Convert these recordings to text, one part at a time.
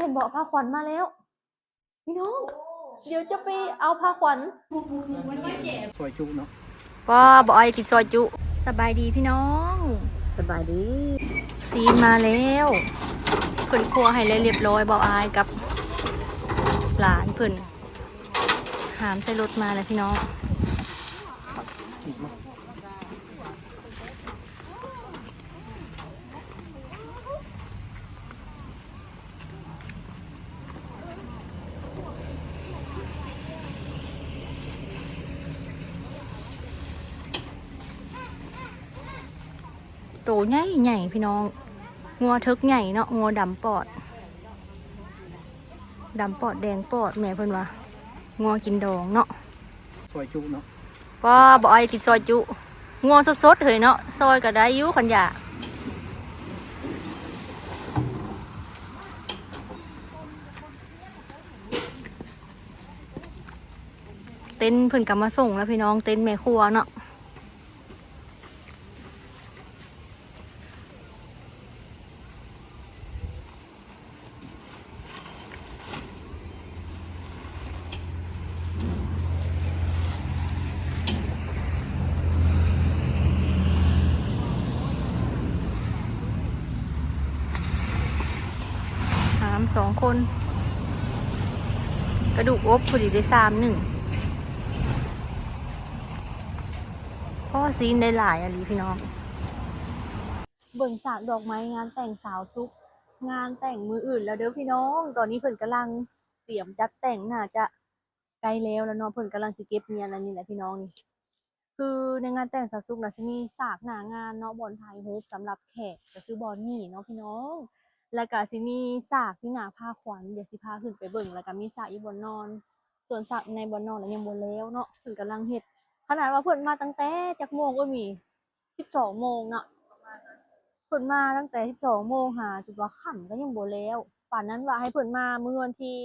ม่นบอกพาขวัญมาแล้วพี่น้องเดี๋ยวจะไปเอาพาขวัญซอยจุเนาะป้าบอกไอ้กินซอยจุสบายดีพี่น้องสบายดีซีนมาแล้วเพิ่นครัวให้เรียบร้อยบอกอายกับหลานเพิ่นหามใส่รถมาเลยพี่น้องโตใหญ่ใหญ่พี่น้องงัวเทิกใหญ่เนาะงัวดำปอดแดงปอดแม่เพิ่นว่างัวกินดองเนาะซอยจุเนาะป้าบอกไอ้กินซอยจุงัวสดๆเลยเนาะซอยก็ได้อยู่คันอยากเต้นเพิ่นกลับมาส่งแล้วพี่น้องเต้นแม่ครัวเนาะ2 คนกระดูกอบพอดีได้3-1พ่อซีนได้หลายอะไรพี่น้องเบิ่งสากดอกไม้งานแต่งสาวซุกงานแต่งมืออื่นแล้วเด้อพี่น้องตอนนี้เพิ่นกำลังเตรียมจัดแต่งน่าจะใกล้แล้วเนาะเพิ่นกำลังสิเก็บเงียนอันนี้แหละพี่น้องนี่คือในงานแต่งสาวซุกน่ะจะมีสากหน้างานเนาะบอลถ่ายรูปสำหรับแขกก็คือบอลนี่เนาะพี่น้องแล้วก็สิมีสากที่หน้าผ้าขวัญเดี๋ยวสิพาขึ้นไปเบิ่งแล้วก็มีสากอีบนนอนส่วนสากในบนนอนแล้วยังบ่แล้วเนาะเพิ่นกำลังเฮ็ดขนาดว่าเพิ่นมาตั้งแต่จักโมงก็มี12โมงเนาะเพิ่นมาตั้งแต่12โมงหาจุดว่าค่ำก็ยังบ่แล้วป่านนั้นว่าให้เพิ่นมามื้อวันที่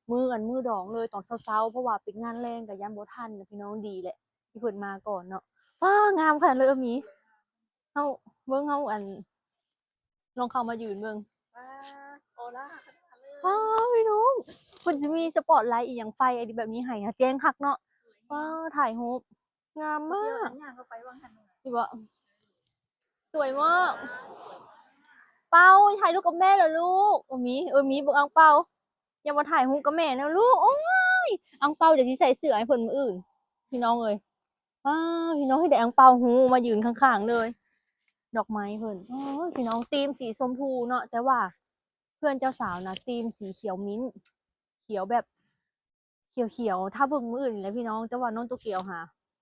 มื้อดองเลยตอนเช้าๆเพราะว่าเป็นงานแลงก็ยังบ่ทันน่ะพี่น้องดีแหละที่เพิ่นมาก่อนเนาะว้างามขนาดเลยหมีเฮาเบิ่งเฮาลองเข้ามายืนเบิ่งโอล่าว้าวพี่น้องเพิ่นสิมีสปอตไลท์อีหยังไฟอันนี้แบบนี้ให้อะแจ้งคักเนาะว้าวถ่ายรูปงามมากนี่บ่สวยมากเปาถ่ายรูปกับแม่เหรอลูกหมีบอกอังเปาอย่ามาถ่ายรูปกับแม่นะลูกโอ้ยอังเปาเดี๋ยวสิใส่เสื้อให้เพิ่นมื้ออื่นพี่น้องเอ้ยว้าวพี่น้องให้ได้อังเปาหูมายืนข้างๆเลยดอกไม้เพิ่นโอ้ยพี่น้องธีมสีชมพูเนาะแต่ว่าเพื่อนเจ้าสาวนะธีมสีเขียวมิ้นท์เขียวแบบเขียวๆถ้าเบิ่งมื้ออื่นนี่แหละพี่น้องแต่ว่าน้องตัวเขียวหา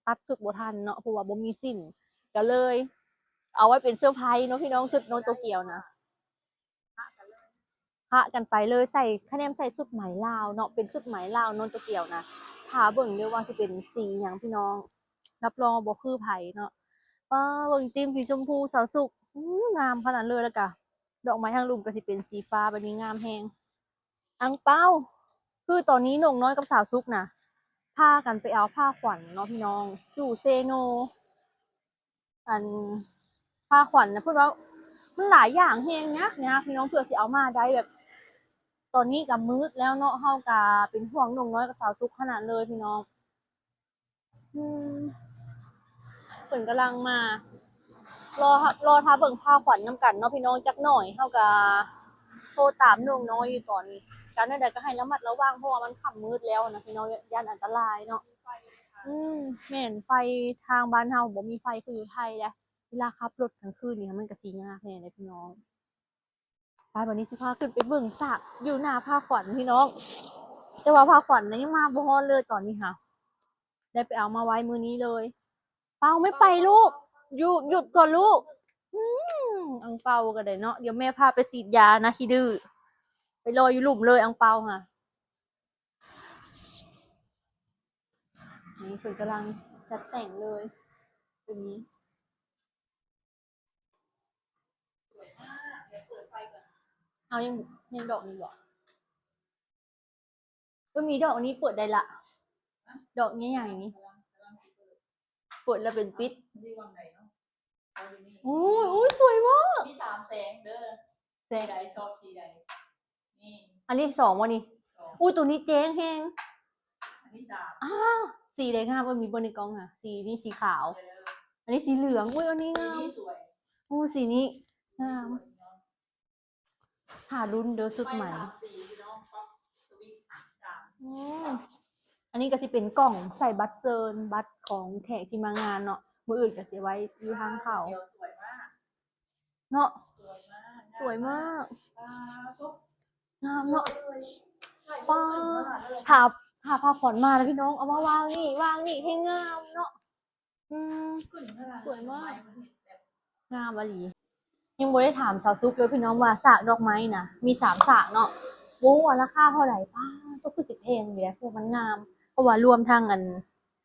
ตัดสุดบ่ทันเนาะเพราะว่าบ่มีสิ้นก็เลยเอาไว้เป็นเซอร์ไพรส์เนาะพี่น้องชุดน้องตัวเกียวนะพะกันไปเลยใส่คะแนนใส่ชุดไหมลาวเนาะเป็นชุดไหมลาวน้องตัวเกียวนะถ้าเบิ่งเรียกว่าสิเป็นสีหยังพี่น้องรับรองบ่คือไผเนาะเบิ่งธีมสีชมพูสาวสุกงามขนาดเลยแล้วก็ดอกไม้ทางลุ่มก็สิเป็นสีฟ้าแบบนี้งามแฮงอังเปาคือตอนนี้หนุ่มน้อยกับสาวสุกนะพากันไปเอาผ้าขวัญเนาะพี่น้องอยู่เซโนอันผ้าขวัญนะเพิ่นว่ามันหลายอย่างแฮงนะพี่น้องเผื่อสิเอามาได้แบบตอนนี้ก็มืดแล้วเนาะเฮาก็เป็นห่วงหนุ่มน้อยกับสาวสุกขนาดเลยพี่น้องอืมเพิ่นกำลังมารอท่าเบิ่งผ้าขวัญนำกันเนาะพี่น้องจักหน่อยเฮาก็โทรตามหนุ่มน้อยอยู่ตอนนี้การนั้นใดก็ให้ระมัดระวังเพราะว่ามันค่ำมืดแล้วนะพี่น้องย่านอันตรายเนาะแม่นไฟทางบ้านเฮาบ่มีไฟคืออยู่ไทยเด้เวลาขับรถกลางคืนนี่มันก็สิยากแน่เลยพี่น้องไปวันนี้สิพาขึ้นไปเบิ่งสระอยู่หน้าผ้าขวัญพี่น้องแต่ว่าผ้าขวัญน่ะยังมาบ่ฮอดเลยตอนนี้ค่ะได้ไปเอามาไว้มื้อนี้เลยเปาไม่ไปลูกหยุดก่อนลูกอังเปาก็ได้เนาะเดี๋ยวแม่พาไปฉีดยานะขี้ดื้อไปรออยู่หลุมเลยอังเปาค่ะนี่เพิ่นกำลังจัดแต่งเลยตรงนี้เอายังดอกนี้บ่มีดอกนี้เปิดได้ละดอกใหญ่ๆนี้เปิดแล้วเป็นปิดโอ้ยสวยมากมี3 แสงเด้อแสงใดชอบสีใดนี่ อันนี้สองวะนี่อุ้ยตัวนี้เจ๊งแฮง อันที่สาม อ้าวสีแดงงามมันมีบนในกล้องค่ะสีนี้สีขาว อันนี้สีเหลืองอุ้ยอันนี้ สี งาม นี้สวย อู้สีนี้งามหารุ่นเด้อสุดใหม่ สามสีพี่น้องป๊อปสวิตสาม อืมอันนี้ก็จะเป็นกล่องใส่บัตรเซิร์นบัตรของแขกที่มางานเนาะมืออื่นก็จะไว้อยู่ทางเขา เดียวสวยมาก เนาะ สวยมาก สวยมาก ปุ๊บ งามเนาะ ป้า ถาถาพาขอนมาแล้วพี่น้องเอามาวางนี่ให้งามเนาะอืม สวยมาก งามอหลียังบ่ได้ถามสาวซุกเลยพี่น้องว่าสากดอกไม้นะมี3สากเนาะโว้ว่าราคาเท่าไหร่ป้าก็คือสิแพงอยู่แล้วพวกมันงาม เพราะว่ารวมทั้ง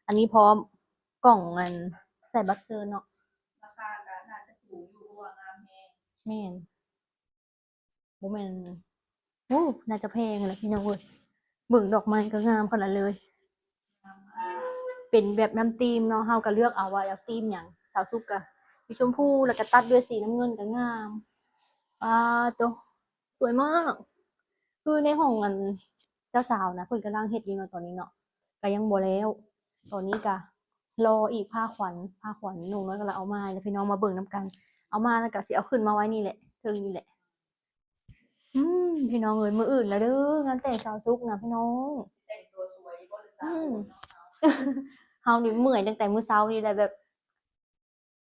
อันนี้พร้อมกล่องใส่บัตรเซอร์เนาะ ราคาการน่าจะสูงอยู่เพราะว่างามแฮง แม่นบ่แม่นโอ้น่าจะแพงแหละพี่น้องเว้ยเบิ่งดอกไม้ก็งามขนาดเลย งามมาก เป็นแบบน้ำธีมเนาะเฮาก็เลือกเอาว่าอยากธีมหยังสาวซุกก็สีชมพูแล้วก็ตัดด้วยสีน้ำเงินก็งามตัวสวยมาก คือในห้องเจ้าสาวนะเพิ่นกำลังเฮ็ดอยู่เนาะตอนนี้เนาะก็ยังบ่แล้วตอนนี้ก็รออีกผ้าขวัญหนุ่มน้อยก็ละเอามาแล้วพี่น้องมาเบิ่งนํกัน เอามาแล้วก็สิเอาขึ้นมาไว้นี่แหละเทิงนี่แหละ พี่น้องเอ้ยมื้ออื่นแล้วเด้องานแต่งสาวซุกนะพี่น้อง แต่งตัวสวยบริษัท เฮานี่เมื่อยตั้งแต่มื้อเช้านี่แหละแบบ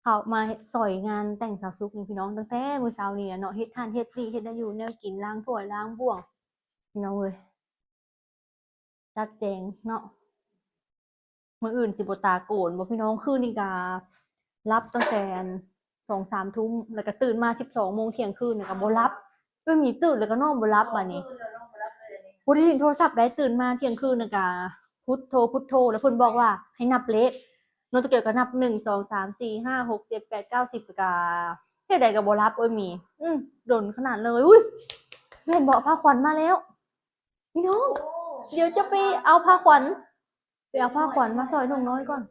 เขามาสอยงานแต่งสาวซุกนี่พี่น้องตั้งแต่มื้อเช้านี่อะเนาะเฮ็ดทานเฮ็ดนี่เฮ็ดได้อยู่แนวกินล้างถ้วยล้างบ่วงพี่น้องเอ้ยจัดแจงเนาะมื้ออื่นสิบ่ตาโกนบ่พี่น้องคืนนี่ก็รับตั้งแต่2-3 ทุ่มแล้วก็ตื่นมา12 โมงเที่ยงคืนนี่ก็บ่รับมีตื่นแล้วก็นอนบ่รับบัดนี้ บ่ได้เล่นโทรศัพท์ได้ตื่นมาเที่ยงคืนน่ะก็พุทโธแล้วเพิ่นบอกว่าให้นับเลขโนตะเกียวก็นับ1 2 3 4 5 6 7 8 9 10ก็เฮ็ดได้ก็บ่รับมีดนขนาดเลยอุ้ยแม่นบ่ผ้าขวัญมาแล้วพี่น้องเดี๋ยวจะไปเอาผ้าขวัญมาซอยหนุ่มน้อยก่อน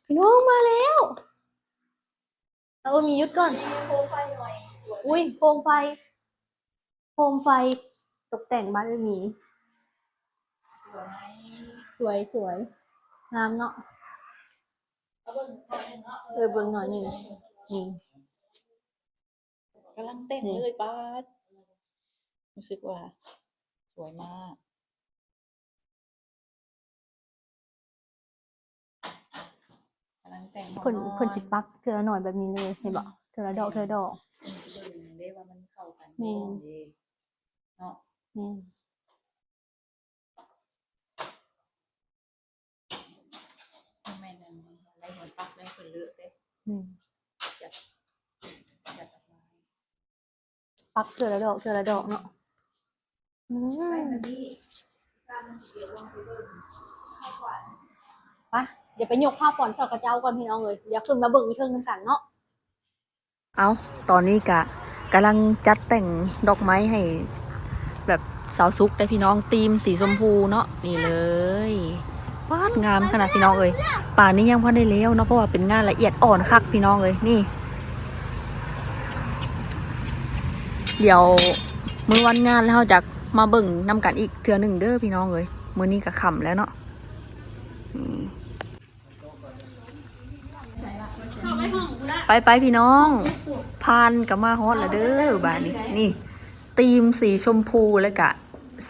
พี่น้องมาแล้วเอามียุดก่อน โคมไฟหน่อยสวย อุ้ยโคมไฟตกแต่งบ้านมี สวยไหม สวยงามเนาะ เอาเบิ่งหน่อยหนึ่งเนาะ เบิ่งหน่อยหนึ่งนี่ กำลังเต้นเลยป้าดรู้สึกว่า สวยมากกำลังแต่ง เพิ่นสิปักเทื่อละหน่อยแบบนี้เลยเห็นบ่เทื่อละดอก เบิ่งได้ว่ามันเข้ากัน แม่น ดีเนาะ นี่ แม่นั่นอะไรหัวปักได้คนเลือกได้ นี่ จัดออกมา ปักเทื่อละดอกเนาะ ได้แบบนี้การมันเกี่ยววางไปเบิ่งเข้าขวัญ ไปเดี๋ยวไปยกผ้าป่อนสอกกระเจ้าก่อนพี่น้องเอ้ยเดี๋ยวขึ้นมาเบิ่งอีกเทิงนำกันเนาะเอาตอนนี้กำลังจัดแต่งดอกไม้ให้แบบสาวซุกได้พี่น้องธีมสีชมพูเนาะนี่เลยปาดงามขนาดพี่น้องเอ้ยป่านนี้ยังพอได้แล้วเนาะเพราะว่าเป็นงานละเอียดอ่อนคักพี่น้องเอ้ยนี่ เดี๋ยวมื้อวันงานแล้วเราจะมาเบิ่งนำกันอีกเทื่อหนึ่งเด้อพี่น้องเอ้ยมื้อนี้ก็ค่ำแล้วเนาะไปพี่น้องพานกับมาฮอตแล้วเด้อบ้านนี้นี่ธีมสีชมพูแล้วก็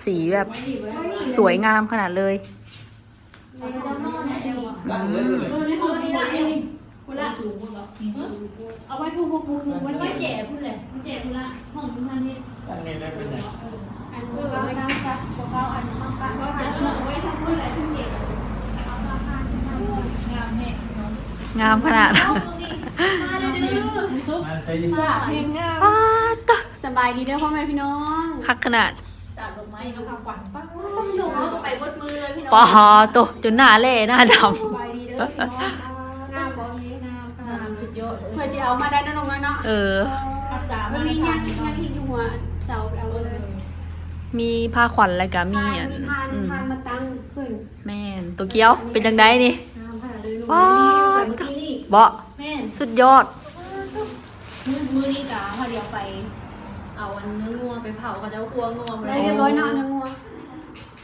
สีแบบสวยงามขนาดเลยเอาไว้พูไว้แก่พูดเลยแก่พูดละห้องทุกท่านนี่ อันนี้ได้เป็นไง อันเบอร์ไว้น้ำจัดเบาๆอันน้ำปลาเขาจัดไว้ทำเพื่ออะไรทุกอย่างงามขนาด มาใส่ยิ้ม เพลงงาม ตะ สบายดีเด้อพ่อแม่พี่น้อง คักขนาด จัดดอกไม้น้ำผักหวานป้า หนูเขาก็ไปบดมือเลยพี่น้อง ปอตัวจนหน้าเล่หน้าด สบายดีเด้อพี่น้อง งามบ่นี้งาม งามสุดยอดเลย เพื่อจะเอามาได้น้องๆเนาะ ำรักษา วั มาน ใน นี้ ทา ยัง ง นี้ ยังที่หัวเสาเอาเลย มีผ้าขวัญอะไรกะมี พานมาตั้งขึ้น แม่นตัวเกี้ยวเป็นจังไดนี่ งามขนาดเลย ว้า เมื่อกี้นี่ เบาะ แม่ สุดยอด มือนี้กะพอเดี๋ยวไป เอาอันเนื้องัวไปเผาก็จะคั่วงัว ได้เรียบร้อยเนาะเนื้องัว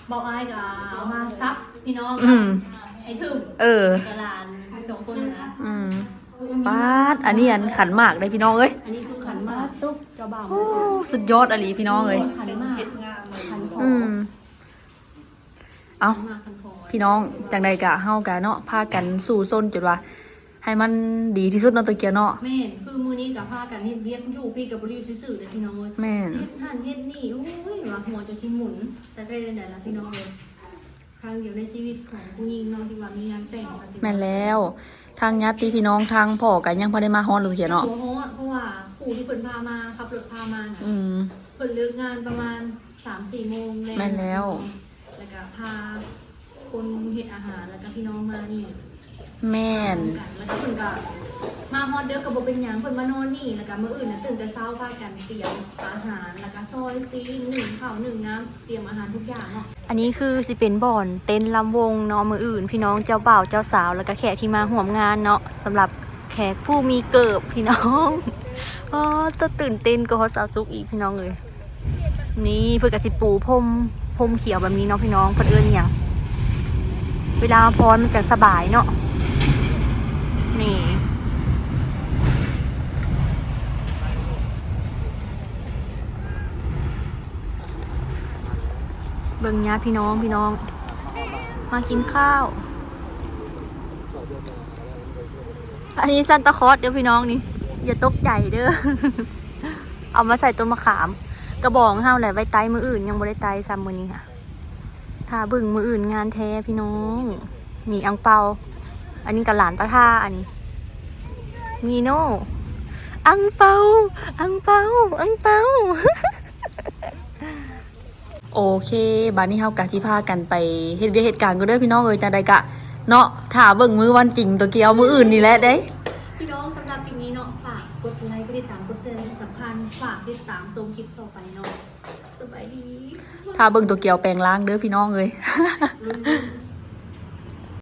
เบาอ้ายก็เอามาซับพี่น้อง อืม ไอ้ถึม กระลานสองคนนะ อืมปาดอันนี้อันขันหมากได้พี่น้องเอ้ย อันนี้คือขันหมากตุ๊บเจ้าบ่าว โอ้สุดยอดอลีพี่น้องเอ้ย ขันหมากขันคอ อืมเอา ขันหมากขันคอ พี่น้องจังใดกะเฮากะเนาะพากันสู่ส้นจุดว่า ให้มันดีที่สุดเนาะตะเกียเนาะ แม่นคือมื้อนี้กับพากันเฮ็ดเวียกอยู่พี่กับบริวซื่อๆแต่พี่น้องเอ้ย แม่น เฮ็ดหันเฮ็ดนี่โอ้ยว่าหัวจะสิหมุน แต่ก็ได้แต่ละพี่น้องเลยครั้งเดียวในชีวิตของผู้หญิงเนาะที่ว่ามีงานแต่งค่ะสิ แม่นแล้ว ทางญาติพี่น้องทางพ่อกันยังพอได้มาฮอดเลยตะเกียเนาะ หัวฮ้อนเพราะว่าปู่ที่เพิ่นพามาขับรถพามาน่ะ อืม เพิ่นเลิกงานประมาณ 3-4 โมง แม่นแล้ว แล้วก็พาคนเฮ็ดอาหารแล้วก็พี่น้องมานี่ แม่น กันแล้วก็เพิ่นก็มาฮอดเด้อก็บ่เป็นหยังเพิ่นมานอนนี่แล้วก็มื้ออื่นน่ะตื่นแต่เช้าพากันเตรียมอาหารแล้วก็ซอยซีนึ่งข้าวนึ่งน้ำเตรียมอาหารทุกอย่างเนาะอันนี้คือสิเป็นบ่อนเต้นลำวงเนาะมื้ออื่น พี่น้องเจ้าบ่าวเจ้าสาวแล้วก็แขกที่มาร่วมงานเนาะสำหรับแขกผู้มีเกิบพี่น้องอ๋อตื่นเต้นก็ฮอดสาวซุกอีกพี่น้องเลยนี่เพิ่นก็สิปูพรมเขียวแบบนี้เนาะพี่น้องเพิ่นเอิ้นหยังเวลาพรมันจะสบายเนาะนี่เบิ่งญาติพี่น้องมากินข้าว อันนี้ซันตาคลอสเด้อพี่น้องนี่อย่าตกใจเด้อ เอามาใส่ต้นมะขาม กระบองห้าวแหละไว้ไตมืออื่นยังบ่ได้ไตซ้ำมื้อนี้ค่ะถ้าเบิ่งมืออื่นงานแท้พี่น้องนี่อังเปา อันนี้กับหลานป้าท่าอันนี้มีโน่อังเปา โอเคบานนี้เฮากะสิพากันไปเฮ็ดเวียกเหตุการณ์ก็เด้อพี่น้องเอ้ยจังใดกะเนาะถ้าเบิ่งมื้อวันจริงตัวเกียวมื้ออื่นนี่แหละเด้ พี่น้องสำหรับคลิปนี้เนาะฝากกดไลค์กดติดตามกดแชร์ที่สำคัญฝากติดตามชมคลิปต่อไปเนาะสบายดี ถ้าเบิ่งตัวเกียวแปลงร่างเด้อพี่น้องเอ้ย ลุ้น